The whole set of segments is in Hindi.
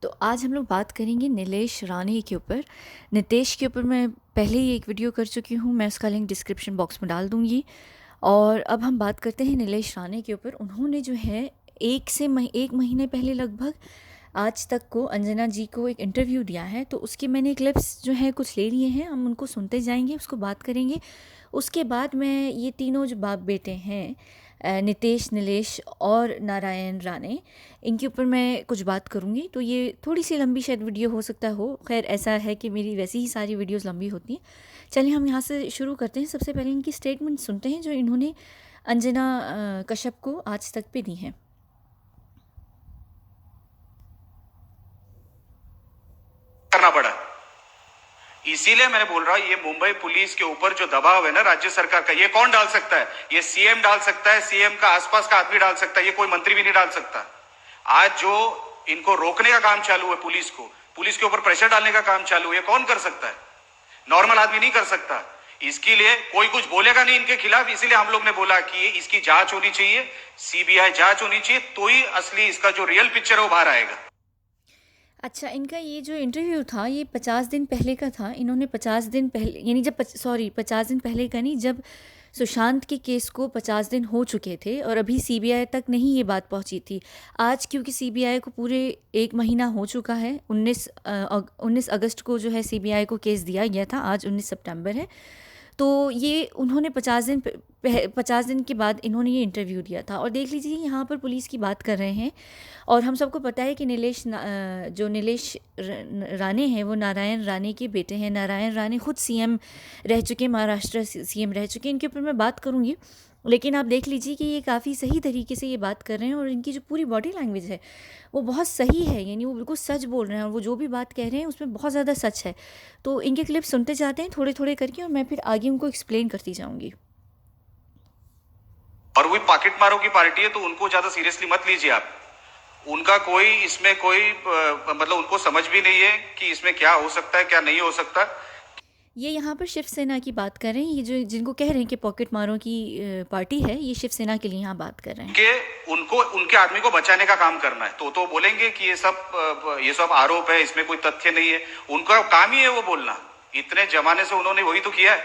तो आज हम लोग बात करेंगे नीलेश राणे के ऊपर। नितेश के ऊपर मैं पहले ही एक वीडियो कर चुकी हूँ, मैं उसका लिंक डिस्क्रिप्शन बॉक्स में डाल दूँगी। और अब हम बात करते हैं नीलेश राणे के ऊपर। उन्होंने जो है एक महीने पहले लगभग आज तक को अंजना जी को एक इंटरव्यू दिया है, तो उसके मैंने क्लिप्स जो है कुछ ले लिए हैं, हम उनको सुनते जाएंगे, उसको बात करेंगे। उसके बाद मैं ये तीनों जो बाप बेटे हैं, नितेश, नीलेश और नारायण राणे, इनके ऊपर मैं कुछ बात करूँगी। तो ये थोड़ी सी लंबी शायद वीडियो हो सकता हो, खैर ऐसा है कि मेरी वैसी ही सारी वीडियोस लंबी होती हैं। चलिए हम यहाँ से शुरू करते हैं। सबसे पहले इनकी स्टेटमेंट सुनते हैं जो इन्होंने अंजना कश्यप को आज तक पे दी हैं। करना पड़ा, इसीलिए मैंने बोल रहा हूं ये मुंबई पुलिस के ऊपर जो दबाव है ना राज्य सरकार का, ये कौन डाल सकता है? ये सीएम डाल सकता है, सीएम का आसपास का आदमी डाल सकता है, ये कोई मंत्री भी नहीं डाल सकता। आज जो इनको रोकने का काम चालू है, पुलिस के ऊपर प्रेशर डालने का काम चालू है, कौन कर सकता है? नॉर्मल आदमी नहीं कर सकता। इसके लिए कोई कुछ बोलेगा नहीं इनके खिलाफ, इसीलिए हम लोग ने बोला कि इसकी जांच होनी चाहिए, सीबीआई जांच होनी चाहिए, तो ही असली इसका जो रियल पिक्चर है वो बाहर आएगा। अच्छा, इनका ये जो इंटरव्यू था ये 50 दिन पहले का था। इन्होंने 50 दिन पहले, यानी जब 50 दिन पहले का नहीं, जब सुशांत के केस को 50 दिन हो चुके थे और अभी सीबीआई तक नहीं ये बात पहुंची थी। आज क्योंकि सीबीआई को पूरे एक महीना हो चुका है, 19 अगस्त को जो है सीबीआई को केस दिया गया था, आज 19 सितंबर है। तो ये उन्होंने 50 दिन के बाद इन्होंने ये इंटरव्यू दिया था। और देख लीजिए यहाँ पर पुलिस की बात कर रहे हैं, और हम सबको पता है कि जो नीलेश राणे हैं वो नारायण राणे के बेटे हैं। नारायण राणे खुद सीएम रह चुके, महाराष्ट्र सीएम रह चुके। इनके ऊपर मैं बात करूँगी, लेकिन आप देख लीजिए कि ये काफ़ी सही तरीके से ये बात कर रहे हैं, और इनकी जो पूरी बॉडी लैंग्वेज है वो बहुत सही है, यानी वो बिल्कुल सच बोल रहे हैं, और वो जो भी बात कह रहे हैं उसमें बहुत ज़्यादा सच है। तो इनके क्लिप सुनते जाते हैं थोड़े थोड़े करके, और मैं फिर आगे उनको एक्सप्लेन करती जाऊँगी। और वही पॉकेट मारों की पार्टी है, तो उनको ज्यादा सीरियसली मत लीजिए आप। उनका कोई इसमें कोई मतलब उनको समझ भी नहीं है कि इसमें क्या हो सकता है क्या नहीं हो सकता। ये यहाँ पर शिवसेना की बात कर रहे हैं, ये जो जिनको कह रहे हैं कि पॉकेट मारों की पार्टी है, ये शिवसेना के लिए यहाँ बात कर रहे हैं कि उनको उनके आदमी को बचाने का काम करना है, तो बोलेंगे कि ये सब आरोप है, इसमें कोई तथ्य नहीं है। उनका काम ही है वो बोलना, इतने जमाने से उन्होंने वही तो किया है।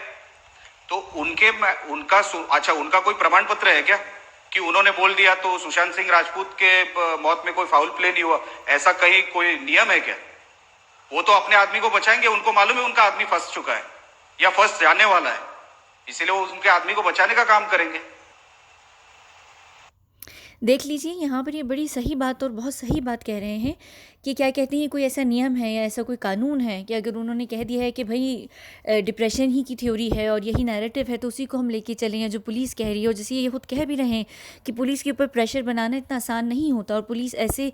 तो उनका कोई प्रमाण पत्र है क्या कि उन्होंने बोल दिया तो सुशांत सिंह राजपूत के मौत में कोई फाउल प्ले नहीं हुआ? ऐसा कहीं कोई नियम है क्या? वो तो अपने आदमी को बचाएंगे, उनको मालूम है उनका आदमी फंस चुका है या फंस जाने वाला है, इसीलिए वो उनके आदमी को बचाने का काम करेंगे। देख लीजिए यहाँ पर ये बड़ी सही बात और बहुत सही बात कह रहे हैं कि क्या कहते हैं, कोई ऐसा नियम है या ऐसा कोई कानून है कि अगर उन्होंने कह दिया है कि भाई डिप्रेशन ही की थ्योरी है और यही नैरेटिव है, तो उसी को हम लेके चलें, या जो पुलिस कह रही है। और जैसे ये खुद कह भी रहे हैं कि पुलिस के ऊपर प्रेशर बनाना इतना आसान नहीं होता, और पुलिस ऐसे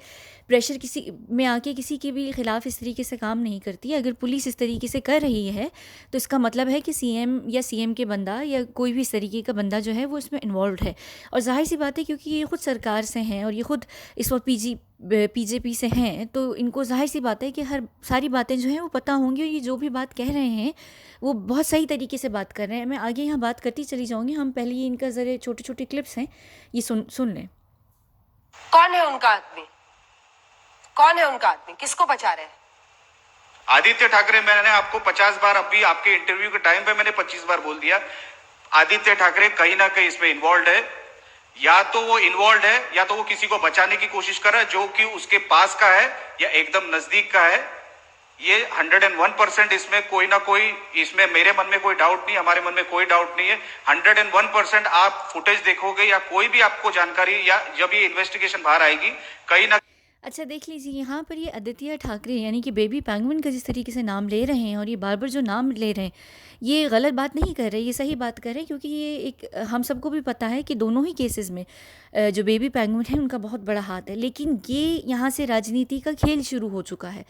प्रेशर किसी में आके किसी के भी खिलाफ इस तरीके से काम नहीं करती। अगर पुलिस इस तरीके से कर रही है तो इसका मतलब है कि सीएम या सीएम के बंदा या कोई भी इस तरीके का बंदा जो है वो इसमें इन्वॉल्व है। और जाहिर सी बात है, क्योंकि ये खुद सरकार से हैं और ये खुद इस वक्त बीजेपी से हैं, तो इनको जाहिर सी बात है कि हर सारी बातें जो हैं वो पता होंगी, और ये जो भी बात कह रहे हैं वो बहुत सही तरीके से बात कर रहे हैं। मैं आगे यहाँ बात करती चली जाऊँगी। हम पहले ये इनका ज़रा छोटे छोटे क्लिप्स हैं, ये सुन लें। कौन है उनका आदमी? कौन है उनका आदमी? किसको बचा रहे हैं? आदित्य ठाकरे। मैंने आपको 50 बार, अभी आपके इंटरव्यू के टाइम पे मैंने 25 बार बोल दिया, आदित्य ठाकरे कहीं ना कहीं इसमें इन्वॉल्व है। या तो वो इन्वॉल्व है या तो वो किसी को बचाने की कोशिश कर रहा है जो कि उसके पास का है या एकदम नजदीक का है। ये 101% इसमें कोई ना कोई, इसमें मेरे मन में कोई डाउट नहीं, हमारे मन में कोई डाउट नहीं है। 101% आप फुटेज देखोगे या कोई भी आपको जानकारी, या जब ये इन्वेस्टिगेशन बाहर आएगी कहीं ना। अच्छा, देख लीजिए यहाँ पर ये आदित्य ठाकरे यानी कि बेबी पेंगुइन का जिस तरीके से नाम ले रहे हैं, और ये बार बार जो नाम ले रहे हैं, ये गलत बात नहीं कर रहे, ये सही बात कर रहे हैं। क्योंकि ये एक, हम सबको भी पता है कि दोनों ही केसेस में जो बेबी पेंगुइन है उनका बहुत बड़ा हाथ है। लेकिन ये यहाँ से राजनीति का खेल शुरू हो चुका है।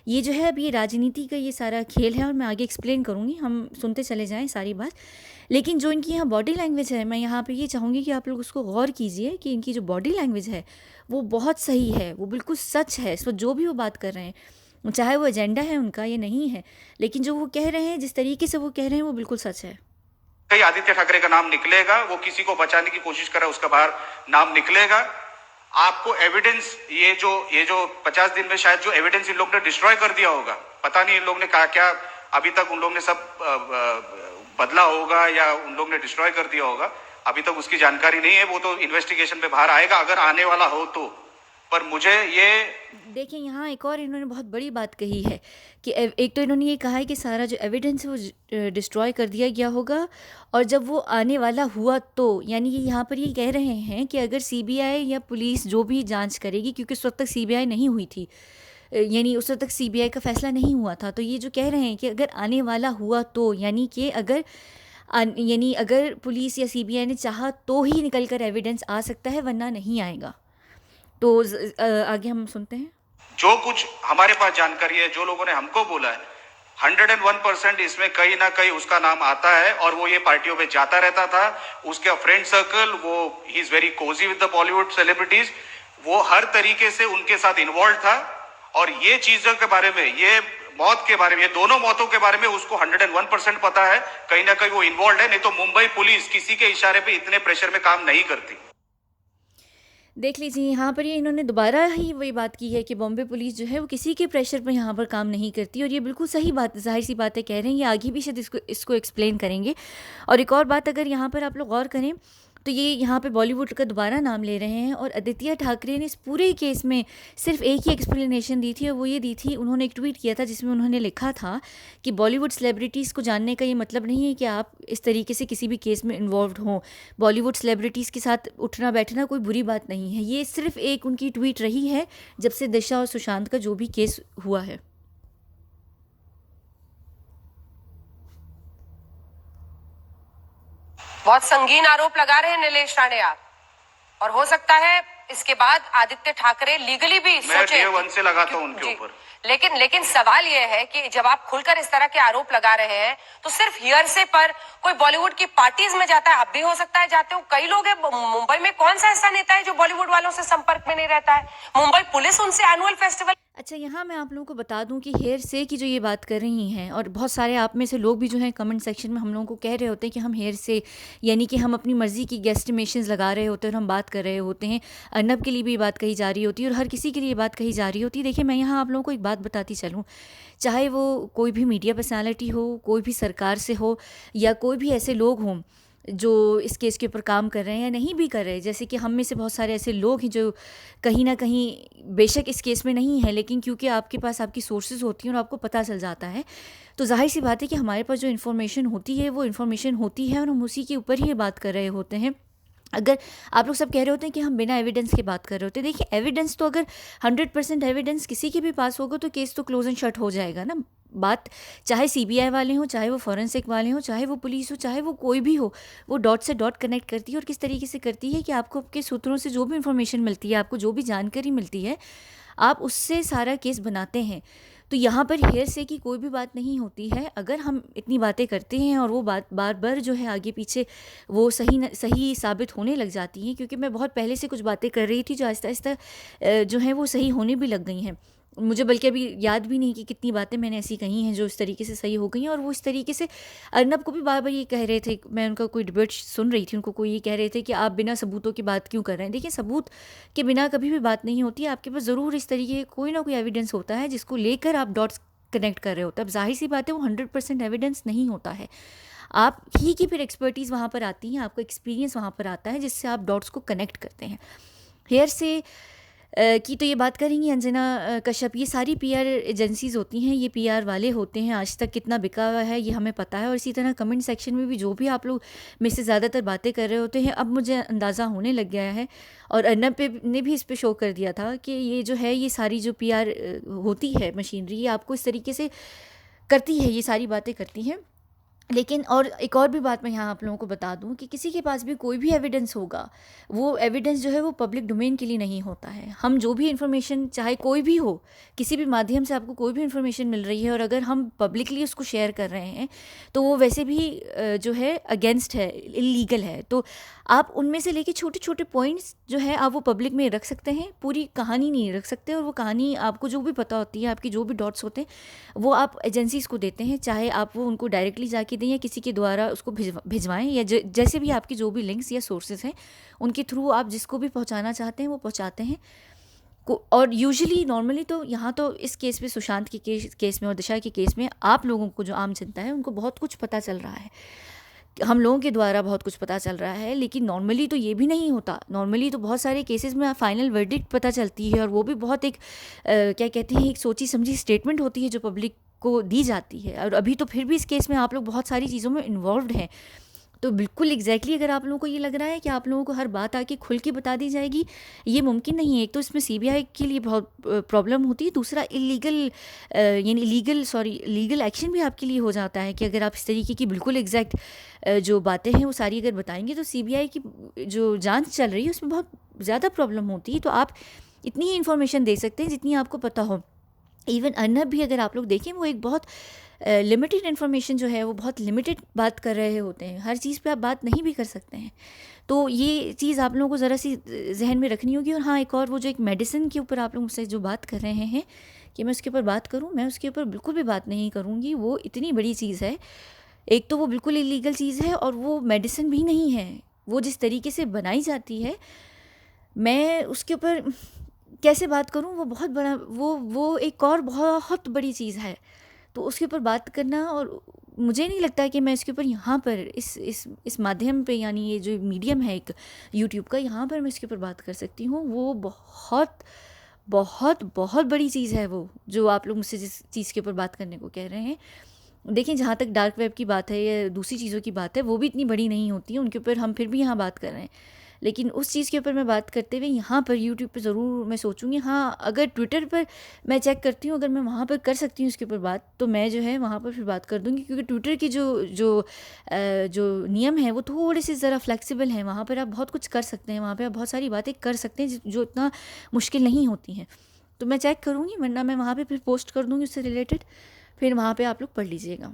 ये जो है अब ये राजनीति का ये सारा खेल है, और मैं आगे एक्सप्लेन करूँगी, हम सुनते चले जाएँ सारी बात। लेकिन जो इनकी यहाँ बॉडी लैंग्वेज है, मैं यहाँ पे ये चाहूँगी कि आप लोग उसको गौर कीजिए कि इनकी जो बॉडी लैंग्वेज है वो बहुत सही है, वो बिल्कुल सच है। इस पर जो भी वो बात कर रहे हैं, चाहे वो एजेंडा है उनका या नहीं है, लेकिन जो वो कह रहे हैं, जिस तरीके से वो कह रहे हैं, वो बिल्कुल सच है। कहीं आदित्य ठाकरे का नाम निकलेगा, वो किसी को बचाने की कोशिश कर रहा है, उसका बाहर नाम निकलेगा। आपको एविडेंस ये जो 50 दिन में शायद जो एविडेंस इन लोग ने डिस्ट्रॉय कर दिया होगा, पता नहीं इन लोग ने कहा क्या, अभी तक उन लोग ने सब बदला होगा या उन लोग ने डिस्ट्रॉय कर दिया होगा, अभी तक उसकी जानकारी नहीं है। वो तो इन्वेस्टिगेशन में बाहर आएगा अगर आने वाला हो तो। पर मुझे ये देखिए यहाँ एक और इन्होंने बहुत बड़ी बात कही है कि एक तो इन्होंने ये कहा है कि सारा जो एविडेंस है वो डिस्ट्रॉय कर दिया गया होगा, और जब वो आने वाला हुआ तो, यानी कि यहाँ पर ये कह रहे हैं कि अगर सीबीआई या पुलिस जो भी जांच करेगी, क्योंकि उस वक्त तक सीबीआई नहीं हुई थी, यानी उस वक्त तक सीबीआई का फैसला नहीं हुआ था, तो ये जो कह रहे हैं कि अगर आने वाला हुआ तो, यानी कि यानी अगर पुलिस या सीबीआई ने चाहा तो ही निकल कर एविडेंस आ सकता है, वरना नहीं आएगा। तो आगे हम सुनते हैं। जो कुछ हमारे पास जानकारी है, जो लोगों ने हमको बोला है, 101% इसमें कहीं ना कहीं उसका नाम आता है, और वो ये पार्टियों में जाता रहता था। उसका फ्रेंड सर्कल, वो he is very Cozi with the Bollywood celebrities, वो हर तरीके से उनके साथ इन्वॉल्व था। और ये चीजों के बारे में, ये मौत के बारे में, ये दोनों मौतों के बारे में उसको 101% पता है, कहीं ना कहीं वो इन्वॉल्व है। नहीं तो मुंबई पुलिस किसी के इशारे पे इतने प्रेशर में काम नहीं करती। देख लीजिए यहाँ पर ये इन्होंने दोबारा ही वही बात की है कि बॉम्बे पुलिस जो है वो किसी के प्रेशर पर यहाँ पर काम नहीं करती, और ये बिल्कुल सही बात, जाहिर सी बातें कह रहे हैं। ये आगे भी शायद इसको एक्सप्लेन करेंगे। और एक और बात, अगर यहाँ पर आप लोग गौर करें तो ये यहाँ पे बॉलीवुड का दोबारा नाम ले रहे हैं, और आदित्य ठाकरे ने इस पूरे केस में सिर्फ एक ही एक्सप्लेनेशन दी थी, और वो ये दी थी, उन्होंने एक ट्वीट किया था जिसमें उन्होंने लिखा था कि बॉलीवुड सेलिब्रिटीज़ को जानने का ये मतलब नहीं है कि आप इस तरीके से किसी भी केस में इन्वॉल्व हों। बॉलीवुड सेलिब्रिटीज़ के साथ उठना बैठना कोई बुरी बात नहीं है। ये सिर्फ एक उनकी ट्वीट रही है जब से दिशा और सुशांत का जो भी केस हुआ है। बहुत संगीन आरोप लगा रहे हैं नीलेश राणे आप, और हो सकता है इसके बाद आदित्य ठाकरे लीगली भी सोचे। मैं Day 1 से लगाता हूं उनके ऊपर। लेकिन सवाल यह है कि जब आप खुलकर इस तरह के आरोप लगा रहे हैं तो सिर्फ हियरसे पर कोई बॉलीवुड की पार्टीज में जाता है, अब भी हो सकता है जाते हो, कई लोग हैं मुंबई में, कौन सा ऐसा नेता है जो बॉलीवुड वालों से संपर्क में नहीं रहता है? मुंबई पुलिस उनसे एनुअल फेस्टिवल। अच्छा, यहाँ मैं आप लोगों को बता दूं कि हेयर से की जो ये बात कर रही हैं, और बहुत सारे आप में से लोग भी जो हैं कमेंट सेक्शन में हम लोगों को कह रहे होते हैं कि हम हेयर से, यानी कि हम अपनी मर्ज़ी की गेस्टिमेशंस लगा रहे होते हैं और हम बात कर रहे होते हैं। अर्नब के लिए भी ये बात कही जा रही होती है और हर किसी के लिए ये बात कही जा रही होती है। देखिए, मैं यहाँ आप लोगों को एक बात बताती चलूँ, चाहे वो कोई भी मीडिया पर्सनैलिटी हो, कोई भी सरकार से हो, या कोई भी ऐसे लोग हों जो इस केस के ऊपर काम कर रहे हैं या नहीं भी कर रहे, जैसे कि हम में से बहुत सारे ऐसे लोग हैं जो कहीं ना कहीं बेशक इस केस में नहीं है, लेकिन क्योंकि आपके पास आपकी सोर्सेज होती हैं और आपको पता चल जाता है, तो जाहिर सी बात है कि हमारे पास जो इन्फॉर्मेशन होती है वो इन्फॉर्मेशन होती है और हम उसी के ऊपर ही बात कर रहे होते हैं। अगर आप लोग सब कह रहे होते हैं कि हम बिना एविडेंस के बात कर रहे होते हैं, देखिए एविडेंस तो अगर 100% एविडेंस किसी के भी पास होगा तो केस तो क्लोज एंड शट हो जाएगा ना। बात चाहे सीबीआई वाले हों, चाहे वो फॉरेंसिक वाले हों, चाहे वो पुलिस हो, चाहे वो कोई भी हो, वो डॉट से डॉट कनेक्ट करती है। और किस तरीके से करती है कि आपको आपके सूत्रों से जो भी इन्फॉर्मेशन मिलती है, आपको जो भी जानकारी मिलती है, आप उससे सारा केस बनाते हैं। तो यहाँ पर हेयर से की कोई भी बात नहीं होती है। अगर हम इतनी बातें करते हैं और वो बात बार बार जो है आगे पीछे वो सही साबित होने लग जाती हैं, क्योंकि मैं बहुत पहले से कुछ बातें कर रही थी जो आहिस्ता आहिस्ता जो है वो सही होने भी लग गई हैं। मुझे बल्कि अभी याद भी नहीं कि कितनी बातें मैंने ऐसी कही हैं जो इस तरीके से सही हो गई हैं। और वो इस तरीके से अर्नब को भी बार बार ये कह रहे थे, मैं उनका कोई डिबेट सुन रही थी, उनको कोई ये कह रहे थे कि आप बिना सबूतों की बात क्यों कर रहे हैं। देखिए, सबूत के बिना कभी भी बात नहीं होती है। आपके पास ज़रूर इस तरीके कोई ना कोई एविडेंस होता है जिसको लेकर आप डॉट्स कनेक्ट कर रहे होते हैं। अब जाहिर सी बात है वो 100% एविडेंस नहीं होता है, आप ही की फिर एक्सपर्टीज़ वहाँ पर आती है, आपका एक्सपीरियंस वहाँ पर आता है जिससे आप डॉट्स को कनेक्ट करते हैं। हेयर से की तो ये बात करेंगी अंजना कश्यप। ये सारी पीआर एजेंसीज़ होती हैं, ये पीआर वाले होते हैं। आज तक कितना बिका हुआ है ये हमें पता है। और इसी तरह कमेंट सेक्शन में भी जो भी आप लोग में से ज़्यादातर बातें कर रहे होते हैं, अब मुझे अंदाज़ा होने लग गया है, और अर्नब पे ने भी इस पे शो कर दिया था कि ये जो है, ये सारी जो पीआर होती है मशीनरी, ये आपको इस तरीके से करती है, ये सारी बातें करती हैं। लेकिन और एक और भी बात मैं यहाँ आप लोगों को बता दूँ कि किसी के पास भी कोई भी एविडेंस होगा, वो एविडेंस जो है वो पब्लिक डोमेन के लिए नहीं होता है। हम जो भी इन्फॉर्मेशन, चाहे कोई भी हो, किसी भी माध्यम से आपको कोई भी इन्फॉर्मेशन मिल रही है और अगर हम पब्लिकली उसको शेयर कर रहे हैं तो वो वैसे भी जो है अगेंस्ट है, इलीगल है। तो आप उनमें से लेके छोटे छोटे पॉइंट्स जो है आप वो पब्लिक में रख सकते हैं, पूरी कहानी नहीं रख सकते। और वो कहानी आपको जो भी पता होती है, आपकी जो भी डॉट्स होते हैं, वो आप एजेंसीज़ को देते हैं, चाहे आप वो उनको डायरेक्टली जाके के दें या किसी के द्वारा उसको भिजवाएं, या जैसे भी आपकी जो भी लिंक्स या सोर्सेज हैं उनके थ्रू आप जिसको भी पहुंचाना चाहते हैं वो पहुंचाते हैं और यूजुअली नॉर्मली तो यहाँ तो इस केस में, सुशांत के केस में और दिशा के केस में, आप लोगों को, जो आम जनता है, उनको बहुत कुछ पता चल रहा है, हम लोगों के द्वारा बहुत कुछ पता चल रहा है। लेकिन नॉर्मली तो ये भी नहीं होता। नॉर्मली तो बहुत सारे केसेस में फाइनल वर्डिक्ट पता चलती है, और वो भी बहुत एक क्या कहते हैं, एक सोची समझी स्टेटमेंट होती है जो पब्लिक को दी जाती है। और अभी तो फिर भी इस केस में आप लोग बहुत सारी चीज़ों में इन्वॉल्व हैं, तो बिल्कुल एग्जैक्टली अगर आप लोगों को ये लग रहा है कि आप लोगों को हर बात आके खुल के बता दी जाएगी, ये मुमकिन नहीं है। एक तो इसमें सीबीआई के लिए बहुत प्रॉब्लम होती है, दूसरा लीगल एक्शन भी आपके लिए हो जाता है कि अगर आप इस तरीके की बिल्कुल एग्जैक्ट जो बातें हैं वो सारी अगर बताएंगे तो सीबीआई की जो जांच चल रही है उसमें बहुत ज़्यादा प्रॉब्लम होती है। तो आप इतनी ही इन्फॉर्मेशन दे सकते हैं जितनी आपको पता हो। इवन अर्नब भी अगर आप लोग देखें, वो एक बहुत लिमिटेड इन्फॉर्मेशन जो है वो बहुत लिमिटेड बात कर रहे होते हैं, हर चीज़ पे आप बात नहीं भी कर सकते हैं। तो ये चीज़ आप लोगों को ज़रा सी जहन में रखनी होगी। और हाँ, एक और वो जो एक मेडिसिन के ऊपर आप लोग मुझसे जो बात कर रहे हैं कि मैं उसके ऊपर बात करूँ, मैं उसके ऊपर बिल्कुल भी बात नहीं करूँगी। वो इतनी बड़ी चीज़ है, एक तो वो बिल्कुल इलीगल चीज़ है, और वो मेडिसिन भी नहीं है। वो जिस तरीके से बनाई जाती है, मैं उसके ऊपर कैसे बात करूँ, वो बहुत बड़ा, वो एक और बहुत बड़ी चीज़ है। तो उसके ऊपर बात करना, और मुझे नहीं लगता कि मैं इसके ऊपर यहाँ पर इस माध्यम पे, यानी ये जो मीडियम है एक यूट्यूब का, यहाँ पर मैं इसके ऊपर बात कर सकती हूँ। वो बहुत बहुत बहुत बड़ी चीज़ है, वो जो आप लोग मुझसे जिस चीज़ के ऊपर बात करने को कह रहे हैं। देखिए, जहाँ तक डार्क वेब की बात है या दूसरी चीज़ों की बात है, वो भी इतनी बड़ी नहीं होती है, उनके ऊपर हम फिर भी यहाँ बात कर रहे हैं। लेकिन उस चीज़ के ऊपर मैं बात करते हुए यहाँ पर यूट्यूब पे ज़रूर मैं सोचूंगी। हाँ, अगर ट्विटर पर मैं चेक करती हूँ, अगर मैं वहाँ पर कर सकती हूँ इसके ऊपर बात, तो मैं जो है वहाँ पर फिर बात कर दूँगी, क्योंकि ट्विटर की जो नियम है वो थोड़े से ज़रा फ्लेक्सिबल हैं। वहाँ पर आप बहुत कुछ कर सकते हैं, वहाँ पर आप बहुत सारी बातें कर सकते हैं जो इतना मुश्किल नहीं होती हैं। तो मैं चेक करूँगी, वरना मैं वहाँ पर फिर पोस्ट कर दूँगी उससे रिलेटेड, फिर वहाँ पर आप लोग पढ़ लीजिएगा।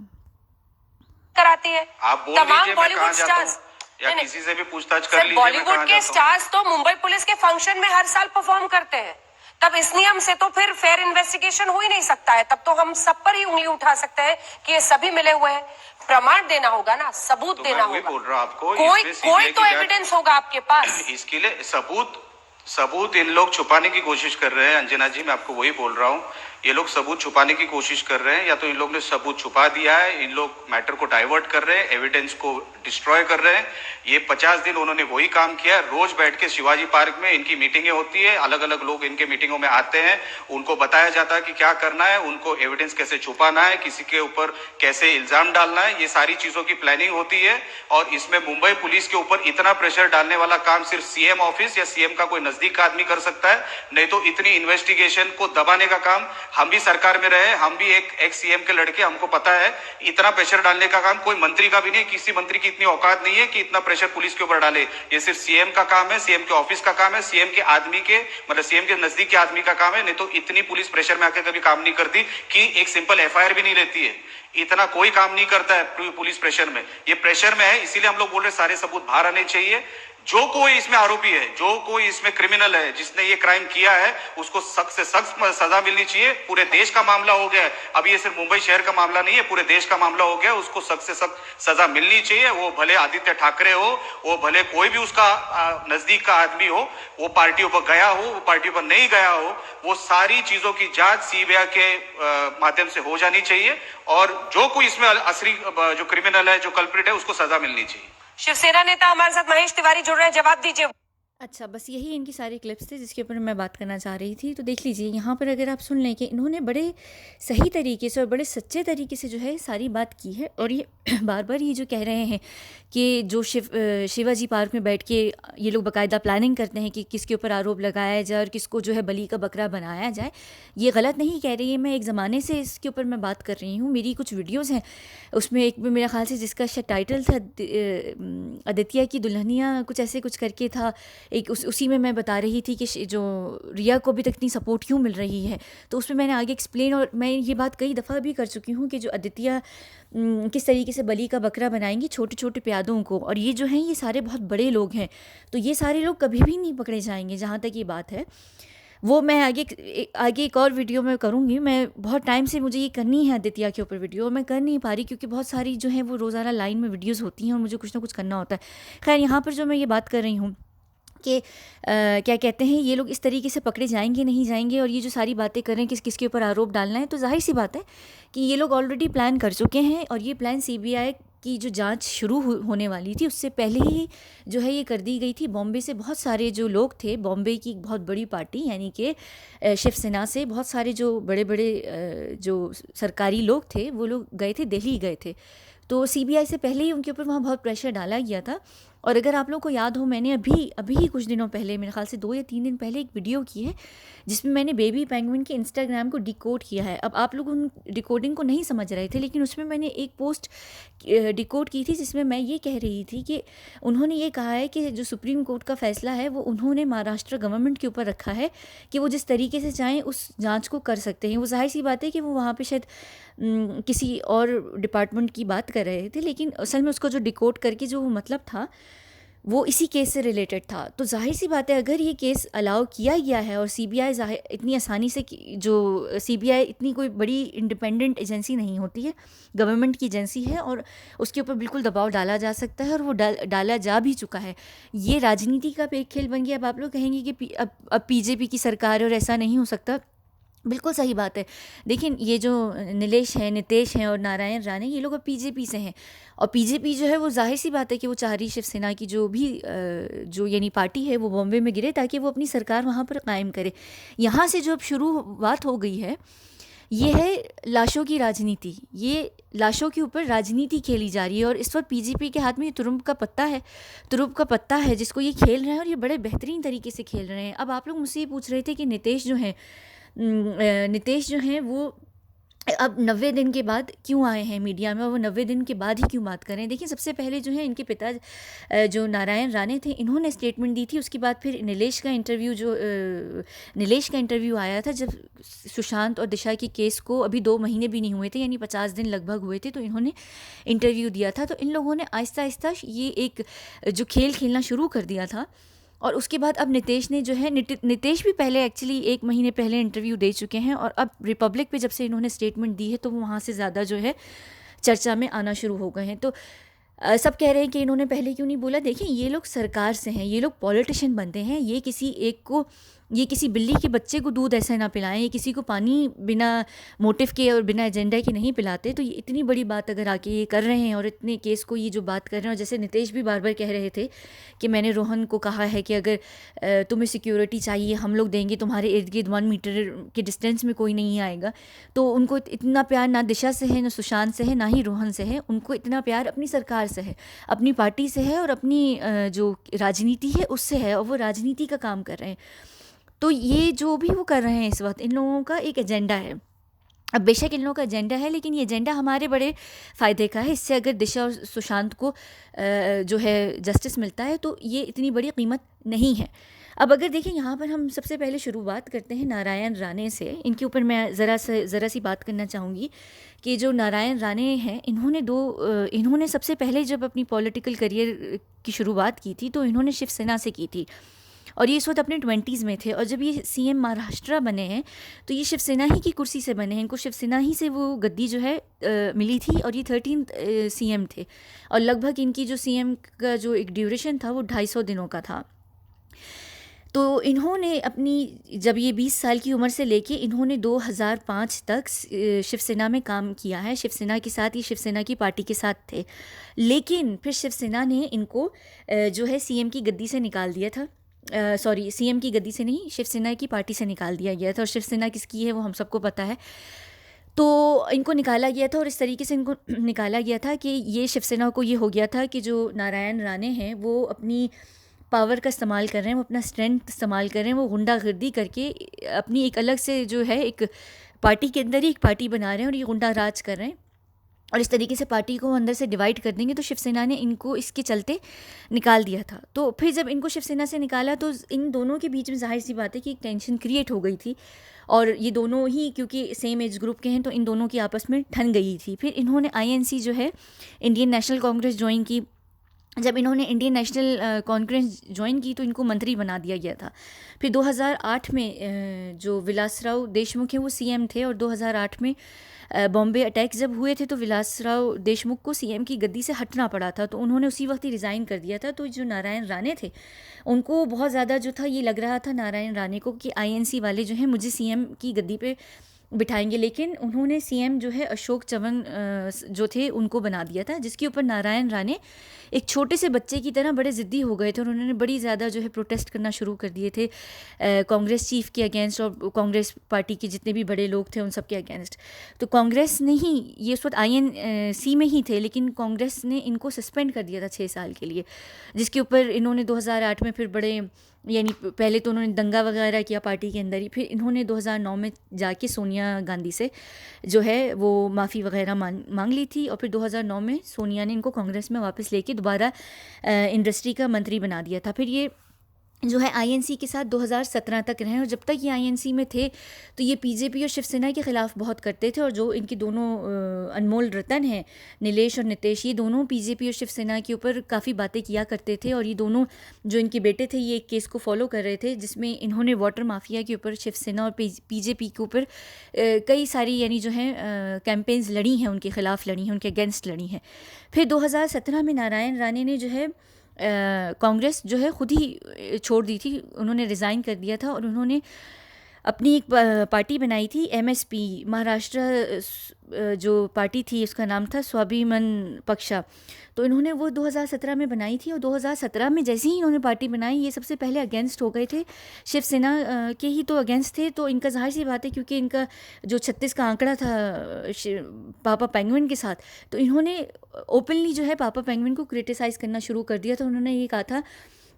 कराती है आप बोल तमाम लीजिए, मैं बॉलीवुड कहाँ जाता हूँ, स्टार्स या नहीं, किसी से भी पूछताछ कर सर लीजिए, मैं बॉलीवुड कहाँ के जाता हूँ। स्टार्स तो मुंबई पुलिस के फंक्शन में हर साल परफॉर्म करते हैं। तब इस नियम से तो फिर फेयर इन्वेस्टिगेशन हो ही नहीं सकता है। तब तो हम सब पर ही उंगली उठा सकते हैं कि ये सभी मिले हुए हैं। प्रमाण देना होगा ना, सबूत तो देना मैं वही होगा। बोल रहा हूँ आपको, कोई इसमें कोई CBI तो की जांच- एविडेंस होगा आपके पास। इसके लिए सबूत इन लोग छुपाने की कोशिश कर रहे हैं। अंजना जी, मैं आपको वही बोल रहा हूँ, ये लोग सबूत छुपाने की कोशिश कर रहे हैं। या तो इन लोग ने सबूत छुपा दिया है, इन लोग मैटर को डाइवर्ट कर रहे हैं, एविडेंस को डिस्ट्रॉय कर रहे हैं। ये 50 दिन उन्होंने वही काम किया है। रोज बैठ के शिवाजी पार्क में इनकी मीटिंगें होती है, अलग अलग लोग इनके मीटिंगों में आते हैं, उनको बताया जाता है कि क्या करना है, उनको एविडेंस कैसे छुपाना है, किसी के ऊपर कैसे इल्जाम डालना है, ये सारी चीजों की प्लानिंग होती है। और इसमें मुंबई पुलिस के ऊपर इतना प्रेशर डालने वाला काम सिर्फ सीएम ऑफिस या सीएम का कोई नजदीक का आदमी कर सकता है, नहीं तो इतनी इन्वेस्टिगेशन को दबाने का काम, हम भी सरकार में रहे, हम भी एक एक्स सीएम के लड़के, हमको पता है, इतना प्रेशर डालने का काम कोई मंत्री का भी नहीं, किसी मंत्री की इतनी औकात नहीं है कि इतना प्रेशर पुलिस के ऊपर डाले। ये सिर्फ सीएम का काम है, सीएम के ऑफिस का काम है, सीएम के आदमी के, मतलब सीएम के नजदीक के आदमी का काम है। नहीं तो इतनी पुलिस प्रेशर में आकर कभी काम नहीं करती कि एक सिंपल एफआईआर भी नहीं लेती है। इतना कोई काम नहीं करता है पुलिस प्रेशर में। ये प्रेशर में है, इसीलिए हम लोग बोल रहे सारे सबूत बाहर आने चाहिए। जो कोई इसमें आरोपी है, जो कोई इसमें क्रिमिनल है, जिसने ये क्राइम किया है, उसको सख्त से सख्त सजा मिलनी चाहिए। पूरे देश का मामला हो गया है, अब ये सिर्फ मुंबई शहर का मामला नहीं है, पूरे देश का मामला हो गया, उसको सख्त से सख्त सजा मिलनी चाहिए। वो भले आदित्य ठाकरे हो, वो भले कोई भी उसका नजदीक का आदमी हो, वो पार्टियों पर गया हो, वो पार्टियों पर नहीं गया हो, वो सारी चीजों की जांच सीबीआई के माध्यम से हो जानी चाहिए। और जो कोई इसमें असली जो क्रिमिनल है, जो कल्प्रिट है, उसको सजा मिलनी चाहिए। शिवसेना नेता हमारे साथ महेश तिवारी जुड़ रहे हैं, जवाब दीजिए। अच्छा, बस यही इनकी सारी क्लिप्स थे जिसके ऊपर मैं बात करना चाह रही थी। तो देख लीजिए, यहाँ पर अगर आप सुन लें कि इन्होंने बड़े सही तरीके से और बड़े सच्चे तरीके से जो है सारी बात की है। और ये बार बार ये जो कह रहे हैं कि जो शिवाजी पार्क में बैठ के ये लोग बाकायदा प्लानिंग करते हैं कि किसके ऊपर आरोप लगाया जाए और किसको जो है बलि का बकरा बनाया जाए, ये गलत नहीं कह रही है। मैं एक ज़माने से इसके ऊपर मैं बात कर रही हूँ। मेरी कुछ वीडियोज़ हैं, उसमें एक में मेरा ख्याल से जिसका शायद टाइटल था आदित्य की दुल्हनिया, कुछ ऐसे कुछ करके था एक, उसी में मैं बता रही थी कि जो रिया को अभी तक इतनी सपोर्ट क्यों मिल रही है। तो उसमें मैंने आगे एक्सप्लेन, और मैं ये बात कई दफ़ा भी कर चुकी हूँ कि जो आदित्य किस तरीके से बलि का बकरा बनाएंगी छोटे छोटे प्यादों को। और ये जो हैं ये सारे बहुत बड़े लोग हैं, तो ये सारे लोग कभी भी नहीं पकड़े जाएंगे जहाँ तक ये बात है। वो मैं आगे एक और वीडियो में करूँगी। मैं बहुत टाइम से मुझे ये करनी है आदित्य के ऊपर वीडियो, और मैं कर नहीं पा रही क्योंकि बहुत सारी जो है वो रोज़ाना लाइन में वीडियोस होती हैं और मुझे कुछ ना कुछ करना होता है। खैर, यहाँ पर जो मैं ये बात कर रही हूँ कि क्या कहते हैं, ये लोग इस तरीके से पकड़े जाएंगे नहीं जाएंगे, और ये जो सारी बातें कर रहे हैं किस किस के ऊपर आरोप डालना है, तो जाहिर सी बात है कि ये लोग ऑलरेडी प्लान कर चुके हैं, और ये प्लान सीबीआई की जो जांच शुरू होने वाली थी उससे पहले ही जो है ये कर दी गई थी। बॉम्बे से बहुत सारे जो लोग थे, बॉम्बे की बहुत बड़ी पार्टी यानी कि शिवसेना से बहुत सारे जो बड़े बड़े जो सरकारी लोग थे वो लोग गए थे, दिल्ली गए थे। तो सीबीआई से पहले ही उनके ऊपर वहाँ बहुत प्रेशर डाला गया था। और अगर आप लोगों को याद हो, मैंने अभी ही कुछ दिनों पहले, मेरे ख्याल से 2 या 3 दिन पहले एक वीडियो की है जिसमें मैंने बेबी पेंगुइन के इंस्टाग्राम को डिकोड किया है। अब आप लोग उन डिकोडिंग को नहीं समझ रहे थे, लेकिन उसमें मैंने एक पोस्ट डिकोड की थी जिसमें मैं ये कह रही थी कि उन्होंने ये कहा है कि जो सुप्रीम कोर्ट का फैसला है वो उन्होंने महाराष्ट्र गवर्नमेंट के ऊपर रखा है कि वो जिस तरीके से चाहें उस जांच को कर सकते हैं। वो जाहिर सी बात है कि वो वहाँ पे शायद किसी और डिपार्टमेंट की बात कर रहे थे, लेकिन असल में उसको जो डिकोड करके जो मतलब था वो इसी केस से रिलेटेड था। तो जाहिर सी बात है, अगर ये केस अलाउ किया गया है और सीबीआई इतनी आसानी से, जो सीबीआई इतनी कोई बड़ी इंडिपेंडेंट एजेंसी नहीं होती है, गवर्नमेंट की एजेंसी है, और उसके ऊपर बिल्कुल दबाव डाला जा सकता है, और वो डाला जा भी चुका है। ये राजनीति का एक खेल बन गया। अब आप लोग कहेंगे कि अब बीजेपी की सरकार है और ऐसा नहीं हो सकता। बिल्कुल सही बात है। देखिए, ये जो नितेश हैं और नारायण राणे, ये लोग अब बीजेपी से हैं, और बीजेपी जो है वो जाहिर सी बात है कि वो चाह रही शिवसेना की जो भी जो यानी पार्टी है वो बॉम्बे में गिरे ताकि वो अपनी सरकार वहाँ पर कायम करे। यहाँ से जो अब शुरुआत हो गई है, ये है लाशों की राजनीति। ये लाशों के ऊपर राजनीति खेली जा रही है, और इस वक्त बीजेपी के हाथ में ये तुरुप का पत्ता है जिसको ये खेल रहे हैं, और ये बड़े बेहतरीन तरीके से खेल रहे हैं। अब आप लोग मुझसे ये पूछ रहे थे कि नितेश जो हैं वो अब 90 दिन के बाद क्यों आए हैं मीडिया में, और वो 90 दिन के बाद ही क्यों बात करें। देखिए, सबसे पहले जो है इनके पिता जो नारायण राणे थे, इन्होंने स्टेटमेंट दी थी। उसके बाद फिर नीलेश का इंटरव्यू आया था जब सुशांत और दिशा के केस को अभी 2 महीने भी नहीं हुए थे, यानी 50 दिन लगभग हुए थे, तो इन्होंने इंटरव्यू दिया था। तो इन लोगों ने आहिस्ता आहिस्ता ये एक जो खेल खेलना शुरू कर दिया था। और उसके बाद अब नितेश ने जो है, नितेश भी पहले एक्चुअली 1 महीने पहले इंटरव्यू दे चुके हैं, और अब रिपब्लिक पे जब से इन्होंने स्टेटमेंट दी है तो वहाँ से ज़्यादा जो है चर्चा में आना शुरू हो गए हैं। तो सब कह रहे हैं कि इन्होंने पहले क्यों नहीं बोला। देखिए, ये लोग सरकार से हैं, ये लोग पॉलिटिशियन बनते हैं। ये किसी बिल्ली के बच्चे को दूध ऐसा ना पिलाएं, ये किसी को पानी बिना मोटिव के और बिना एजेंडा के नहीं पिलाते। तो ये इतनी बड़ी बात अगर आके ये कर रहे हैं, और इतने केस को ये जो बात कर रहे हैं, और जैसे नितेश भी बार बार कह रहे थे कि मैंने रोहन को कहा है कि अगर तुम्हें सिक्योरिटी चाहिए हम लोग देंगे, तुम्हारे इर्द गिर्द 1 मीटर के डिस्टेंस में कोई नहीं आएगा। तो उनको इतना प्यार ना दिशा से है, ना सुशांत से है, ना ही रोहन से है। उनको इतना प्यार अपनी सरकार से है, अपनी पार्टी से है, और अपनी जो राजनीति है उससे है, और वो राजनीति का काम कर रहे हैं। तो ये जो भी वो कर रहे हैं इस वक्त, इन लोगों का एक एजेंडा है। अब बेशक इन लोगों का एजेंडा है, लेकिन ये एजेंडा हमारे बड़े फ़ायदे का है। इससे अगर दिशा और सुशांत को जो है जस्टिस मिलता है तो ये इतनी बड़ी कीमत नहीं है। अब अगर देखें, यहाँ पर हम सबसे पहले शुरुआत करते हैं नारायण राणे से। इनके ऊपर मैं ज़रा सी बात करना चाहूँगी कि जो नारायण राणे हैं, इन्होंने सबसे पहले जब अपनी पॉलिटिकल करियर की शुरुआत की थी तो इन्होंने शिवसेना से की थी, और ये इस वक्त अपने 20s में थे। और जब ये सीएम महाराष्ट्र बने हैं तो ये शिवसेना ही की कुर्सी से बने हैं, इनको शिवसेना ही से वो गद्दी जो है मिली थी, और ये 13th सीएम थे, और लगभग इनकी जो सीएम का जो एक ड्यूरेशन था वो 250 दिनों का था। तो इन्होंने जब ये 20 साल की उम्र से लेके इन्होंने 2005 तक शिवसेना में काम किया है। शिवसेना के साथ, ये शिवसेना की पार्टी के साथ थे, लेकिन फिर शिवसेना ने इनको जो है सीएम की गद्दी से निकाल दिया था। सीएम की गद्दी से नहीं, शिवसेना की पार्टी से निकाल दिया गया था, और शिवसेना किसकी है वो हम सबको पता है। तो इनको निकाला गया था, और इस तरीके से इनको निकाला गया था कि ये शिवसेना को ये हो गया था कि जो नारायण राणे हैं वो अपनी पावर का इस्तेमाल कर रहे हैं, वो अपना स्ट्रेंथ इस्तेमाल कर रहे हैं, वो गुंडागर्दी करके अपनी एक अलग से जो है एक पार्टी के अंदर ही एक पार्टी बना रहे हैं, और ये गुंडा राज कर रहे हैं, और इस तरीके से पार्टी को अंदर से डिवाइड कर देंगे। तो शिवसेना ने इनको इसके चलते निकाल दिया था। तो फिर जब इनको शिवसेना से निकाला तो इन दोनों के बीच में जाहिर सी बात है कि एक टेंशन क्रिएट हो गई थी, और ये दोनों ही क्योंकि सेम एज ग्रुप के हैं तो इन दोनों की आपस में ठन गई थी। फिर इन्होंने INC जो है, इंडियन नेशनल कांग्रेस ज्वाइन की, जब इन्होंने इंडियन नेशनल कॉन्फ्रेंस ज्वाइन की तो इनको मंत्री बना दिया गया था। फिर 2008 में जो विलासराव देशमुख हैं वो सीएम थे, और 2008 में बॉम्बे अटैक जब हुए थे तो विलासराव देशमुख को सीएम की गद्दी से हटना पड़ा था, तो उन्होंने उसी वक्त ही रिज़ाइन कर दिया था। तो जो नारायण राणे थे उनको बहुत ज़्यादा जो था ये लग रहा था नारायण राणे को कि आईएनसी वाले जो हैं मुझे सीएम की गद्दी पे बिठाएंगे, लेकिन उन्होंने सीएम जो है अशोक चव्हाण जो थे उनको बना दिया था, जिसके ऊपर नारायण राणे एक छोटे से बच्चे की तरह बड़े ज़िद्दी हो गए थे और उन्होंने बड़ी ज़्यादा जो है प्रोटेस्ट करना शुरू कर दिए थे कांग्रेस चीफ के अगेंस्ट और कांग्रेस पार्टी के जितने भी बड़े लोग थे उन सब के अगेंस्ट। तो कांग्रेस ने ही ये उस वक्त आईएनसी में ही थे, लेकिन कांग्रेस ने इनको सस्पेंड कर दिया था 6 साल के लिए, जिसके ऊपर इन्होंने 2008 में फिर बड़े यानी पहले तो उन्होंने दंगा वगैरह किया पार्टी के अंदर ही, फिर इन्होंने 2009 में जाके सोनिया गांधी से जो है वो माफ़ी वगैरह मांग ली थी, और फिर 2009 में सोनिया ने इनको कांग्रेस में वापस लेके दोबारा इंडस्ट्री का मंत्री बना दिया था। फिर ये जो है आईएनसी के साथ 2017 तक रहे, और जब तक ये आईएनसी में थे तो ये बीजेपी और शिवसेना के ख़िलाफ़ बहुत करते थे, और जो इनके दोनों अनमोल रतन हैं नीलेश और नितेश, ये दोनों बीजेपी और शिवसेना के ऊपर काफ़ी बातें किया करते थे, और ये दोनों जो इनके बेटे थे ये एक केस को फॉलो कर रहे थे जिसमें इन्होंने वाटर माफिया के ऊपर शिवसेना और बीजेपी के ऊपर कई सारी यानी जो है कैंपेन्स लड़ी हैं, उनके ख़िलाफ़ लड़ी हैं, उनके अगेंस्ट लड़ी हैं। फिर 2017 में नारायण राणे ने जो है कांग्रेस जो है ख़ुद ही छोड़ दी थी, उन्होंने रिज़ाइन कर दिया था और उन्होंने अपनी एक पार्टी बनाई थी एमएसपी महाराष्ट्र जो पार्टी थी उसका नाम था स्वाभिमान पक्षा। तो इन्होंने वो 2017 में बनाई थी, और 2017 में जैसे ही इन्होंने पार्टी बनाई ये सबसे पहले अगेंस्ट हो गए थे, शिवसेना के ही तो अगेंस्ट थे। तो इनका ज़ाहिर सी बात है क्योंकि इनका जो 36 का आंकड़ा था पापा पेंगुइन के साथ, तो इन्होंने ओपनली जो है पापा पेंगुइन को क्रिटिसाइज़ करना शुरू कर दिया था। उन्होंने ये कहा था